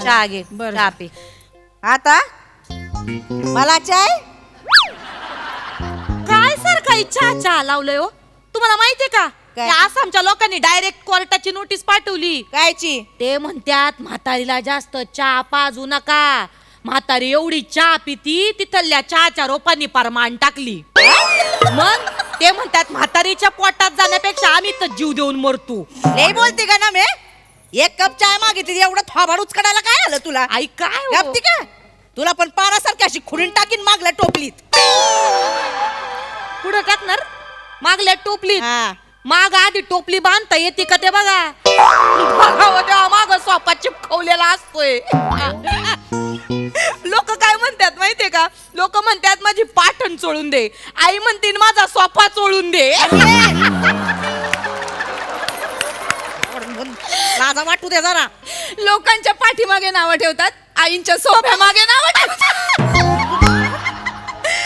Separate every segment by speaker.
Speaker 1: चहा घे
Speaker 2: बरं.
Speaker 1: चहा पी.
Speaker 3: आता मला चाय.
Speaker 1: काय सर काही चहा लावलंय हो तुम्हाला माहितीये का
Speaker 3: काय?
Speaker 1: त्या आसामच्या लोकांनी डायरेक्ट कोर्टाची नोटीस पाठवली.
Speaker 3: कायची?
Speaker 1: ते म्हणतात म्हातारीला जास्त चहा पाजू नका. म्हातारी एवढी चहा पिती तिथल्या चहाच्या रोपांनी परमान टाकली. मग ते म्हणतात म्हातारीच्या पोटात जाण्यापेक्षा आम्ही तर जीव देऊन मरतो.
Speaker 3: लय बोलते का ना मी? एक कप चाय मागितली एवढं थोबाड उचकडायला काय आलं तुला?
Speaker 1: आई काय हो?
Speaker 3: गप्ती का? तुला पण पारासारखी अशी खुडून टाकीन मागल्या टोपलीत.
Speaker 1: पुढं टाकणार मागल्या टोपलीत.
Speaker 3: हा.
Speaker 1: माग आधी टोपली बांधता येते का ते बघा. बघावं तेव्हा माग सोपा चिपकवलेला असतोय. लोक काय म्हणतात माहितीये का? लोक म्हणतात माझी पाठण चोळून दे. आई म्हणते माझा सोफा चोळून दे.
Speaker 3: लाजा वाटू दे जरा.
Speaker 2: लोकांच्या पाठीमागे नावं ठेवतात, आईंच्या सोफ्या मागे नावं ठेवतात.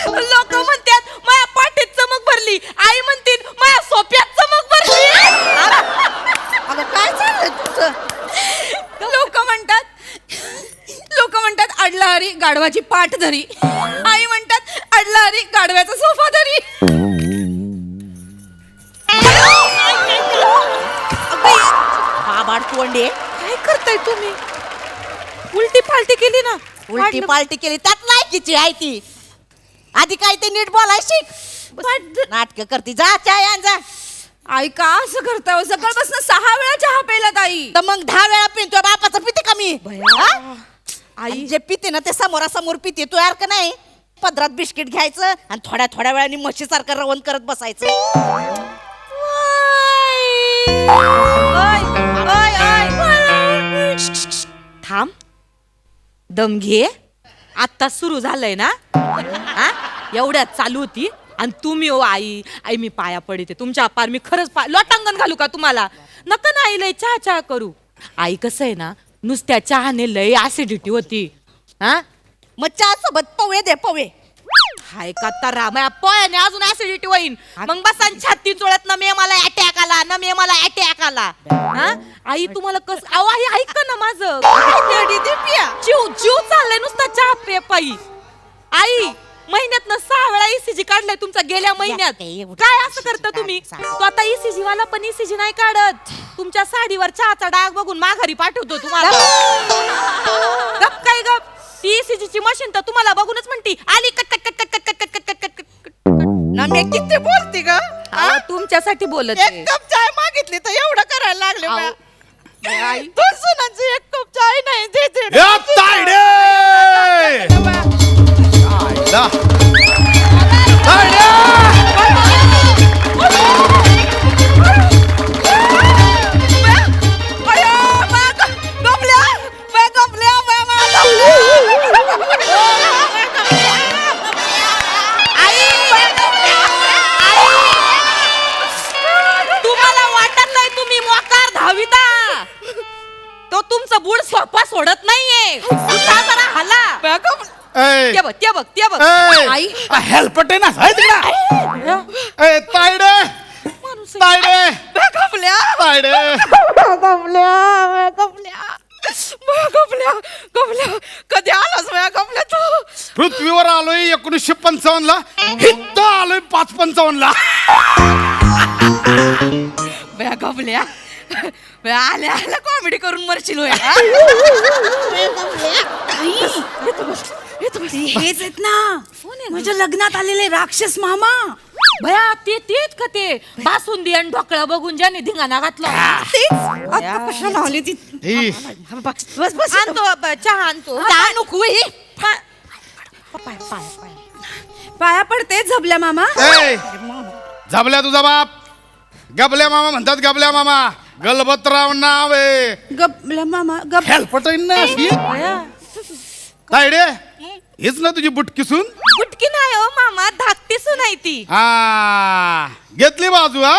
Speaker 1: लोक म्हणतात माझ्या पाठीत चमक भरली. आई म्हणते माझ्या सोफ्यात चमक भरली.
Speaker 3: अगं काय चाललंय तुझं?
Speaker 2: लोक म्हणतात अडला हरी गाढवाची पाठ धरी. आई म्हणतात अडला हरी गाढव्याचा सोफा धरी.
Speaker 3: बाबाड तोंडे.
Speaker 1: काय करताय तुम्ही? उलटी पालटी केली ना.
Speaker 3: उलटी पालटी केली त्यात लायकीची आहे ती. आधी काय ते नीट बोलाय शिक. नाटक करती. जा चाय आण जा.
Speaker 2: आई का असं करताय हो? सकाळपासून 6 वेळा चहा पेलात आई.
Speaker 3: तर मग 10 वेळा पितो. बापाचं पिते का मी? हा?
Speaker 2: आई
Speaker 3: जे पिते ना ते समोरासमोर पिते. तू यार का नाही पदरात बिस्किट घ्यायचं आणि थोड्या थोड्या वेळाने म्हशीसारखं रवण करत बसायचं.
Speaker 1: थांब दम घे. आता सुरू झालंय ना. हा? एवढ्यात चालू होती आणि तुम्ही ओ आई आई मी पाया पडते तुमच्या पार. मी खरंच लोटांगण घालू का तुम्हाला? नका ना आई लय चहा चहा करू. आई कसं आहे ना नुसत्या चहाने लय ऍसिडिटी होती. हा
Speaker 3: मग चहा सोबत पवळे दे पवळे.
Speaker 1: हाय का तरा माझ्या पोयाने अजून ऍसिडिटी होईन. मग बसा छाती चोळत ना मे मला अटॅक आला ना मे मला अटॅक आला. हा? आई तुम्हाला कस अहो आई ऐका ना माझं. जीव जीव चाललाय नुसता चहा पे पायी. आई महिन्यात 6 वेळा ECG काढलाय तुमचा गेल्या महिन्यात. काय असं करता तुम्ही? तो आता ECG वाला पण ECG नाही काढत. तुमच्या साडीवर चहाचा डाग बघून माघारी पाठवतो तुम्हाला. गप काय गप. ती ECG ची मशीन तर तुम्हाला बघूनच म्हणती आली cut cut cut cut cut cut cut cut cut.
Speaker 3: ना मी किती बोलते ग.
Speaker 1: अहो, तुमच्यासाठी बोलत आहे.
Speaker 3: एक कप चाय मागितली तर एवढं करायला लागले.
Speaker 1: अहो, आई
Speaker 3: दोन सुनांची एक कप चाय नाही देते.
Speaker 4: या तायडे! आयला. तायडे!
Speaker 1: तुम्हाला वाटत नाही तुम्ही मोकार धाविता. तो तुमचं बुड सोपा सोडत नाहीये. उठा जरा हला.
Speaker 4: ए,
Speaker 1: ते बघ ते बघ ते बघ.
Speaker 4: ए,
Speaker 1: आई
Speaker 4: आ, हेल्पट आहे ना आहे तिकडं. ए, तायडे! तायडे! तायडे!
Speaker 3: कधी आलास माझ्या कपल्या तू?
Speaker 4: पृथ्वीवर आलोय 1955 ला. इथं आलोय 555 ला.
Speaker 3: कपल्या आल्या आल्या कॉमेडी करून मरशील होय.
Speaker 2: हेच आहेत ना माझ्या लग्नात आलेले राक्षस मामा.
Speaker 1: भया ते तेच का ते बासुंदी आणि ढोकळा बघून ज्याने धिंगाणा घातला.
Speaker 3: आता कशाला आली ती?
Speaker 4: ही.
Speaker 3: बस बस
Speaker 1: आणतो चहा आणतो.
Speaker 3: चहा नको ही.
Speaker 2: पाया पडते झबल्या मामा.
Speaker 4: ए, झबल्या तुझा बाप. गबल्या मामा म्हणतात गबल्या मामा. गलबतराव नाव आहे.
Speaker 2: गबल्या मामा गप.
Speaker 4: हेल्पट आहे ना अशी. तायडे हीच ना तुझी बुटकीसून.
Speaker 1: गुटकी नाही हो मामा धाकटी सुनाय ती.
Speaker 4: हा घेतली बाजू. हा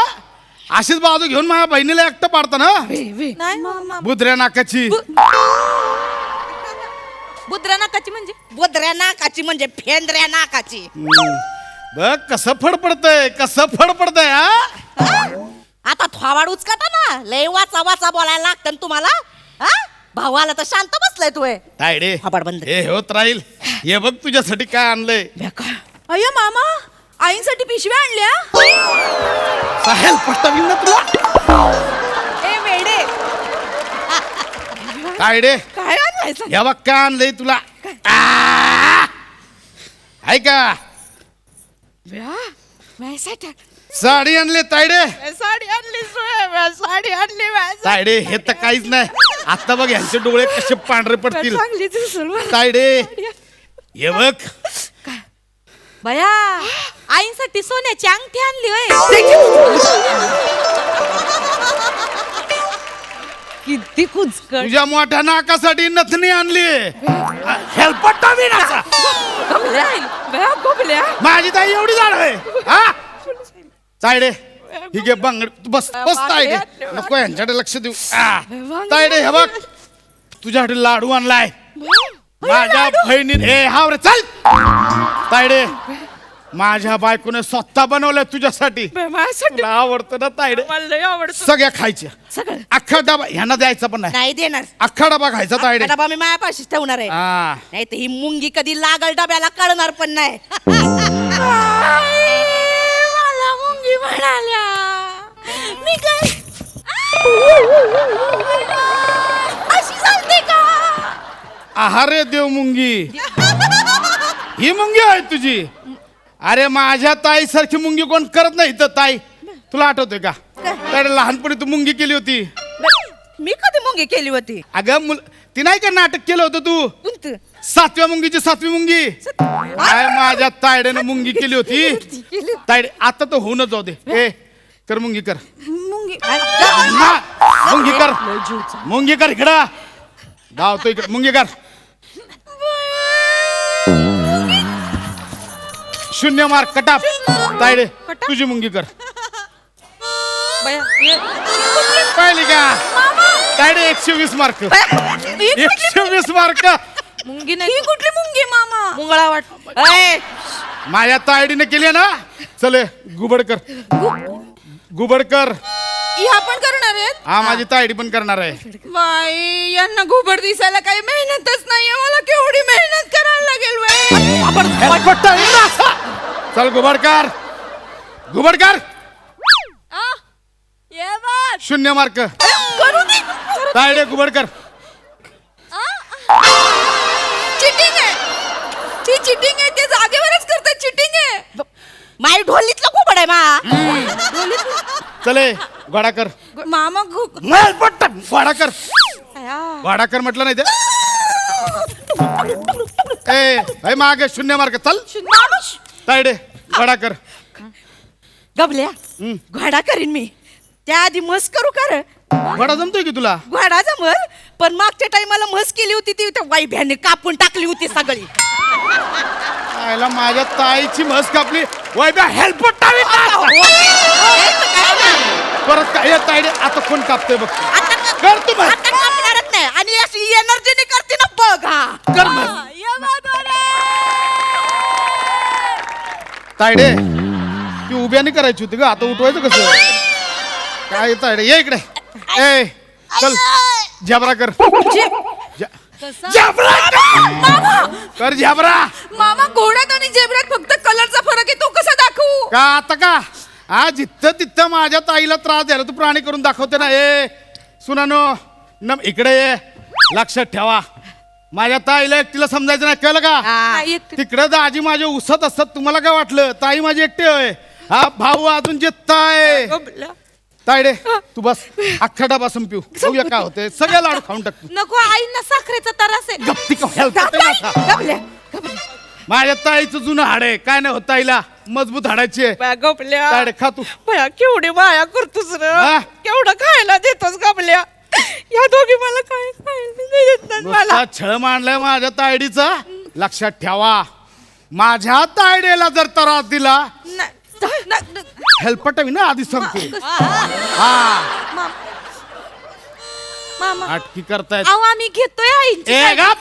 Speaker 4: अशीच बाजू घेऊन माझ्या बहिणीला एकटं पाडता ना.
Speaker 1: नाही मामा.
Speaker 4: बुधऱ्या नाकाची.
Speaker 1: बुद्रा नाकाची म्हणजे
Speaker 3: बोदऱ्या नाकाची म्हणजे फेंद्र्या नाकाची.
Speaker 4: बघ कसं फडफडतंय कसं फडफडतंय. हा
Speaker 3: आता थोबाड उचकाटा ना. लय वाचा वाचा बोलायला लागतं ना तुम्हाला. हा भाऊ आला तर शांत बसलाय तू
Speaker 4: तायडे
Speaker 3: थोबाड बंद.
Speaker 4: हे होत राहील. हे बघ तुझ्यासाठी काय आणलंय.
Speaker 2: अय्या मामा आईंसाठी पिशव्या आणल्या
Speaker 4: साहेल पटवीन ना तुला.
Speaker 2: ए वेडे
Speaker 4: तायडे
Speaker 2: काय आणलायचं
Speaker 4: हे बघ काय आणलंय तुला. ऐका साडी आणली तायडे.
Speaker 1: साडी आणली साडी आणली
Speaker 4: तायडे हे तर काहीच नाही. आता बघ यांचे डोळे कसे पांढरे पडतील. तायडे हे बघ
Speaker 1: बया आईसाठी सोन्याची अंगठी आणली होय. किती कुचकट.
Speaker 4: तुझ्या मोठ्या नाकासाठी नथनी आणली. हेल्पटा विनाचा माझी ताई एवढी झाड आहे. हा तायडे ही घे बांगडी. तू बस बस तायडे नको यांच्याकडे लक्ष देऊ. तायडे हे बघ तुझ्यासाठी लाडू आणलाय. माझ्या बहिणीने हे हाव रे चल. तायडे माझ्या बायकोने स्वतः बनवलंय तुझ्यासाठी. तुला आवडतं ना तायडे. सगळ्या खायच्या अख्खा डबा ह्यांना द्यायचा पण नाही.
Speaker 3: नाही देणार.
Speaker 4: अख्खा डबा खायचा तायडे.
Speaker 3: डबा मी मायापाशीच ठेवणार आहे.
Speaker 4: हा
Speaker 3: नाही तर ही मुंगी कधी लागल डब्याला कळणार पण नाही.
Speaker 1: मला मुंगी म्हणाल्या. मी काय अशी चालते का.
Speaker 4: आहारे देव मुंगी. ही मुंगी आहे तुझी. अरे माझ्या ताई सारखी मुंगी कोण करत नाही तर ताई. तुला आठवतंय का त्याला लहानपणी तू मुंगी केली होती.
Speaker 3: मी कधी मुंगी केली होती.
Speaker 4: अगं ती नाही का नाटक केलं होतं तू.
Speaker 3: कोणतं?
Speaker 4: 7व्या मुंगीची 7वी मुंगी. काय माझ्या तायडेनं मुंगी केली होती. तायडे आता तर होऊनच जाऊ दे. ए कर मुंगी कर.
Speaker 3: मुंगी
Speaker 4: मुंगी कर मुंगी कर इकडं धावतो इकडं मुंगी कर. 0 मार्क कटाप. तायडे तुझी मुंगी कर.
Speaker 1: बया
Speaker 4: पाहिली का तायडे 120 मार्क. 120 मार्क.
Speaker 1: मुंगी नाही
Speaker 2: ही कुठली मुंगी मामा
Speaker 1: मुंगळा वाट.
Speaker 4: माझ्या तायडीने केली ना. चले गुबड कर गुबड कर.
Speaker 2: ह्या पण करणार आहेत
Speaker 4: हा माझी तायडी पण करणार आहे.
Speaker 2: बाई यांना घुबड दिसायला काही मेहनतच नाहीये. मला केवढी मेहनत करायला लागेल
Speaker 4: चल गुबड कर गुबड कर. 0 मार्क. तायडे गुबड कर.
Speaker 2: चिटिंग आहे ती चिटिंग आहे. ते जागेवरच करतात चिटिंग आहे.
Speaker 3: माई ढोलीतलं खूप आहे मा.
Speaker 4: चले घोडा कर.
Speaker 2: मामा
Speaker 4: घोडा कर घोडा कर म्हटलं नाही ते. ए भाई मागे 0 मार्क. चल तायडे घोडा कर.
Speaker 3: गबल्या घोडा करीन मी. त्याआधी म्हस करू कर.
Speaker 4: घोडा जमतोय की तुला.
Speaker 3: घोडा जमल पण मागच्या टाइमाला म्हस केली होती ती वाईभ्याने कापून टाकली होती सगळी.
Speaker 4: आयला माझ्या ताईची म्हस कापली. वायब्या हेल्प परत काय तायडे आता कोण कापतोय बघ. कर तू म्हस.
Speaker 3: आता कापणारच नाही आणि अशी एनर्जीने करते ना बघ. हा
Speaker 4: कर म्हस. तायडे ती उभ्याने करायची होती ग. आता उठवायचं कसं काय. तायडे ये इकडे. ए चल झबरा कर. झबरा कर झबरा.
Speaker 2: मामा घोड्यात आणि झेब्रात फक्त कलरचा फरक आहे. तो कसा दाखवू
Speaker 4: का आता का हा जिथं तिथं माझ्या ताईला त्रास द्यायला तू प्राणी करून दाखवते ना. ए सुनानो न इकडे ये. लक्षात ठेवा माझ्या ताईला एकटीला समजायचं नाही कळलं का. तिकडे दाजी माझे उसत असतात. तुम्हाला काय वाटलं ताई माझी एकटी होय. हा भाऊ अजून जित्ताय. तायडे तू बस अख्खा डबा संपू. बघूया काय होते. सगळे लाडू खाऊन टाकतो.
Speaker 1: नको आईंना साखरेचा त्रास आहे.
Speaker 4: गप्ती का हेल्प माझ्या ताईचं जुनं हाड आहे. काय नाही होत ताईला मजबूत हाडायची आहे.
Speaker 1: गपल्या
Speaker 4: तायडे खा तू.
Speaker 1: बया केवढी माया करतोस रे.
Speaker 4: हा?
Speaker 1: केवढं खायला देतोस गपल्या. या दोघी मला काय खायला देत नाहीत मला.
Speaker 4: नुसता छळ मांडलाय माझ्या तायडीचा. लक्षात ठेवा माझ्या तायडेला जर त्रास दिला हेल्पटवी ना आधी सांगतो. हा
Speaker 1: मामा
Speaker 4: अटकी करतायत.
Speaker 1: अहो आम्ही घेतोय आईंची
Speaker 4: ए गप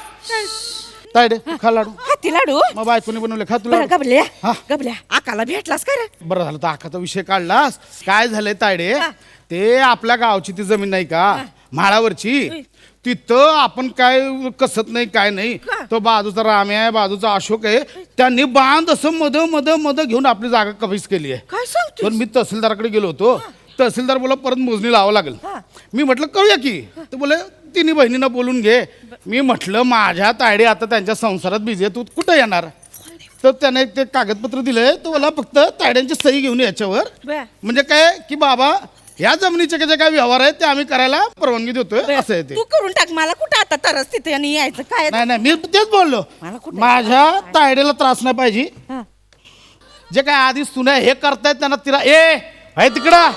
Speaker 4: तायडे खा लाडू.
Speaker 3: हाती लाडू.
Speaker 4: मग बायकोने बनवले खा तुला.
Speaker 3: गबल्या
Speaker 4: हा.
Speaker 3: गबल्या आकाला भेटलास का रे.
Speaker 4: बरं झालं तर आखाचा विषय काढलास. काय झालंय तायडे ते आपल्या गावची ती जमीन नाही का म्हाळावरची तिथं आपण काय कसत नाही काय नाही. तो बाजूचा रामे आहे, बाजूचा अशोक आहे, त्यांनी बांध असं मध घेऊन आपली जागा कमीच केली आहे.
Speaker 2: काय सांगतो
Speaker 4: पण मी तहसीलदाराकडे गेलो होतो. तहसीलदार बोला परत मोजणी लावावं लागेल. मी म्हटलं करूया की. तर बोले तिन्ही बहिणींना बोलून घे. मी म्हटलं माझ्या तायडे आता त्यांच्या संसारात बिझी आहे, तू कुठं येणार. तर त्याने ते कागदपत्र दिले. तो मला फक्त तायड्यांची सही घेऊन याच्यावर, म्हणजे काय की बाबा या जमिनीचे जे काय व्यवहार आहेत ते आम्ही करायला परवानगी देतोय असं आहे ते.
Speaker 2: तू करून टाक, मला कुठं आता तरच तिथे आणि यायचं काय.
Speaker 4: नाही मी तेच बोललो, माझ्या तायडेला त्रास नाही पाहिजे. जे काय आधी सुना हे करतायत त्यांना तिला आहे तिकडं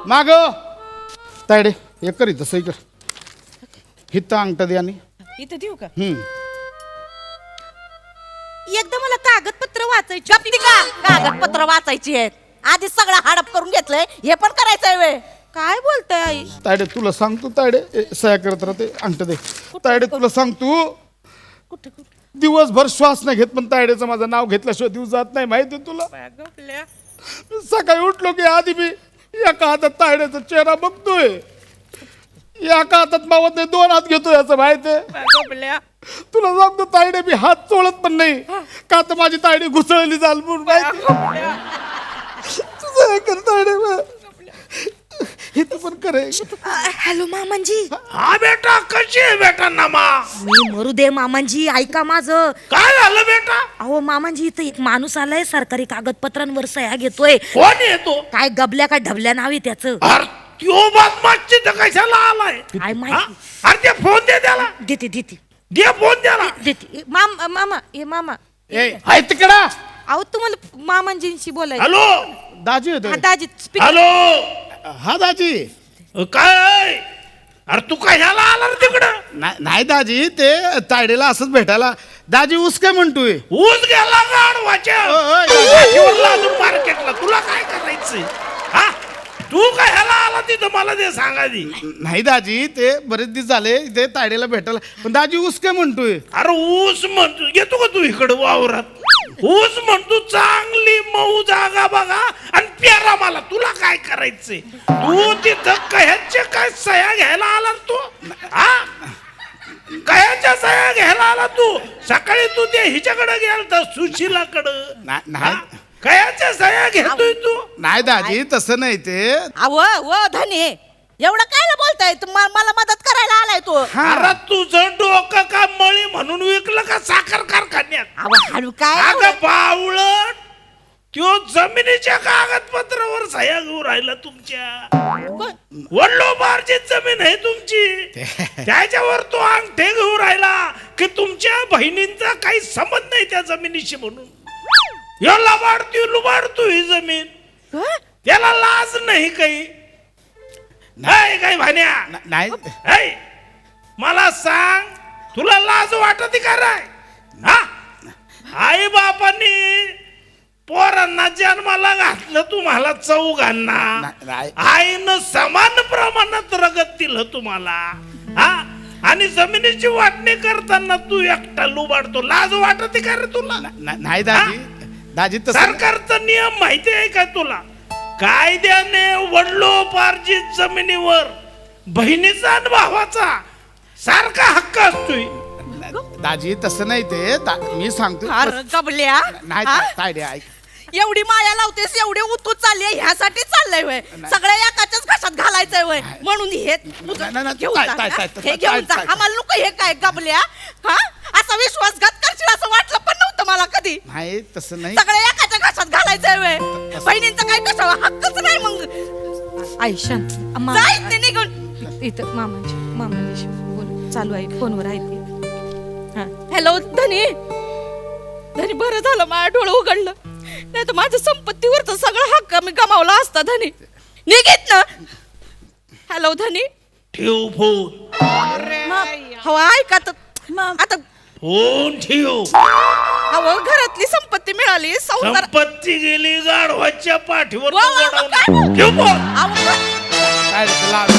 Speaker 4: माग तायडे हे कर इथं सही कर. हिथं अंगठा दे आणि
Speaker 2: इथे देऊ का.
Speaker 1: एकदा मला कागदपत्र वाचायची.
Speaker 3: कागदपत्र वाचायची आहेत. आधी सगळं हडप करून घेतलंय, हे पण करायचंय वेळ.
Speaker 1: काय बोलताय आई.
Speaker 4: तायडे तुला सांगतो तायडे सह्या करत राहते अंगठा दे. तायडे तुला सांगतो दिवसभर श्वास नाही घेत पण तायडेचं माझं नाव घेतल्याशिवाय दिवस जात नाही माहिती तुला. सकाळी उठलो की आधी मी एका हातात तायड्याचा चेहरा बघतोय, एका हातात मावत नाही, 2 हात घेतोय असं माहितीये. तुला सांगतो तायडे मी हात चोळत पण नाही का तर माझी तायडी घुसळली जाल म्हणून माहिती. तुझं हे कर तायडे हे तू पण करे.
Speaker 1: हॅलो मामांजी.
Speaker 5: हा बेटा कशी आहे बेटा नमा.
Speaker 1: मी मरू दे मामांजी, ऐका माझं.
Speaker 5: काय झालं बेटा.
Speaker 1: अहो मामांजी इथं एक माणूस आलाय, सरकारी कागदपत्रांवर सह्या घेतोय.
Speaker 5: कोण येतो.
Speaker 1: काय गबल्या का ढबल्या नाव आहे त्याचं.
Speaker 5: अरे त्यो बदमाशी तर कशाला आलाय.
Speaker 1: काय
Speaker 5: हा?
Speaker 1: माहिती.
Speaker 5: अरे ते फोन दे त्याला.
Speaker 1: देते
Speaker 5: दे फोन त्याला.
Speaker 1: देते. मामा हे मामा.
Speaker 4: आहे तिकडं.
Speaker 1: अहो तुम्हाला मामांजींशी बोलायचं.
Speaker 5: हॅलो
Speaker 4: दाजी होते.
Speaker 1: हा, दाजी speak.
Speaker 5: हॅलो
Speaker 4: हा दाजी.
Speaker 5: काय अरे तू कशाला आला रे तिकडं.
Speaker 4: नाही दाजी ते तायडेला असंच भेटायला. दाजी ऊस काय म्हणतोय.
Speaker 5: ऊस गेला गाडवाच्या मार्केटला. तुला काय करायचंय. हा तू कशाला आला तिथं मला ते सांगा दी.
Speaker 4: नाही दाजी ते बरेच दिवस झाले ते तायडेला भेटायला. पण दाजी ऊस काय म्हणतोय.
Speaker 5: अरे ऊस म्हणतो येतो का तू इकडे वावरात. ऊस म्हणतो चांगली मऊ जागा बघा आणि प्यारा मला. तुला काय करायचंय. तू तिथं कह्याच्या काय सह्या घ्यायला आला तू. हा कह्याच्या सह्या घ्यायला आला तू. सकाळी तू ते हिच्याकडे गेलता सुशीलाकडं.
Speaker 4: नाही
Speaker 5: कह्याच्या सह्या घेतोय तू.
Speaker 4: नाही दाजी तसं नाही ते.
Speaker 3: व धनी एवढं काय बोलताय. मला मदत करायला आलाय तो.
Speaker 5: अरे तुझं डोकं का मळी म्हणून विकलं का साखर कारखान्यात.
Speaker 3: हळू काय
Speaker 5: अगं बावळट त्यो जमिनीच्या कागदपत्रावर सह्या घेऊन राहिला तुमच्या. वडलोबारची जमीन आहे तुमची. त्याच्यावर तो अंगठे घेऊन राहिला की तुमच्या बहिणींचा काही संबंध नाही त्या जमिनीशी म्हणून. ह्यो लुबाडतो ही जमीन. त्याला लाज नाही काही. नाही काही भान्या.
Speaker 4: नाही
Speaker 5: ऐ, मला सांग तुला लाज वाटत का राय. हा आई बापांनी पोरांना जन्माला घातलं तुम्हाला चौघांना.
Speaker 4: नाही.
Speaker 5: आईनं समान प्रमाणात रगत दिलं तुम्हाला. हा आणि जमिनीची वाटणी करताना तू एकटा लुबाडतो. लाज वाटत का रे तुला.
Speaker 4: नाही दाजी. दाजी तसं
Speaker 5: सरकारचा नियम माहिती आहे का तुला. कायद्याने वडिलोपार्जित जमिनीवर बहिणीचा आणि भावाचा सारखा हक्क असतोय.
Speaker 4: दाजी तसं नाही ते. मी सांगतो.
Speaker 3: अरे गबल्या
Speaker 4: नाही तायडे ऐक.
Speaker 3: एवढी माया लावतेस, एवढी उतू चालली ह्यासाठी चाललंय वय. सगळ्या एकाच्याच घशात घालायचंय वय म्हणून हे
Speaker 4: नाही,
Speaker 3: घेऊन जा
Speaker 4: ताय,
Speaker 3: का?
Speaker 4: ताय,
Speaker 3: हे घेऊन जा.
Speaker 4: ताय.
Speaker 3: आम्हाला नको हे काय गबल्या. हा असा विश्वासघात करशील असं वाटलं पण नव्हतं मला कधी.
Speaker 4: नाही तसं नाही.
Speaker 3: सगळ्या एकाच्या घशात घालायचंय वय. बहिणींचा काय कशाला हक्कच नाही मग.
Speaker 1: आई शांत.
Speaker 3: जायच ते निघून.
Speaker 1: इथं मामांजी बोल चालू आहे फोनवर आहे ते.
Speaker 2: हॅलो धनी. धनी बरं झालं माझ्या डोळं उघडलं, नाही तर माझ्या संपत्तीवरचा सगळा हक्क मी गमावला असता. धनी निघित ना. हॅलो धनी.
Speaker 5: ठेव फोन.
Speaker 3: हवा ऐका आता
Speaker 5: फोन ठेव.
Speaker 2: अहो घरातली संपत्ती मिळाली. संसार
Speaker 5: संपत्ती गेली गाढवाच्या पाठीवर.
Speaker 3: वा, वा, वा, काय?
Speaker 5: ठेव फोन.
Speaker 3: अहो,
Speaker 4: तायडे लाड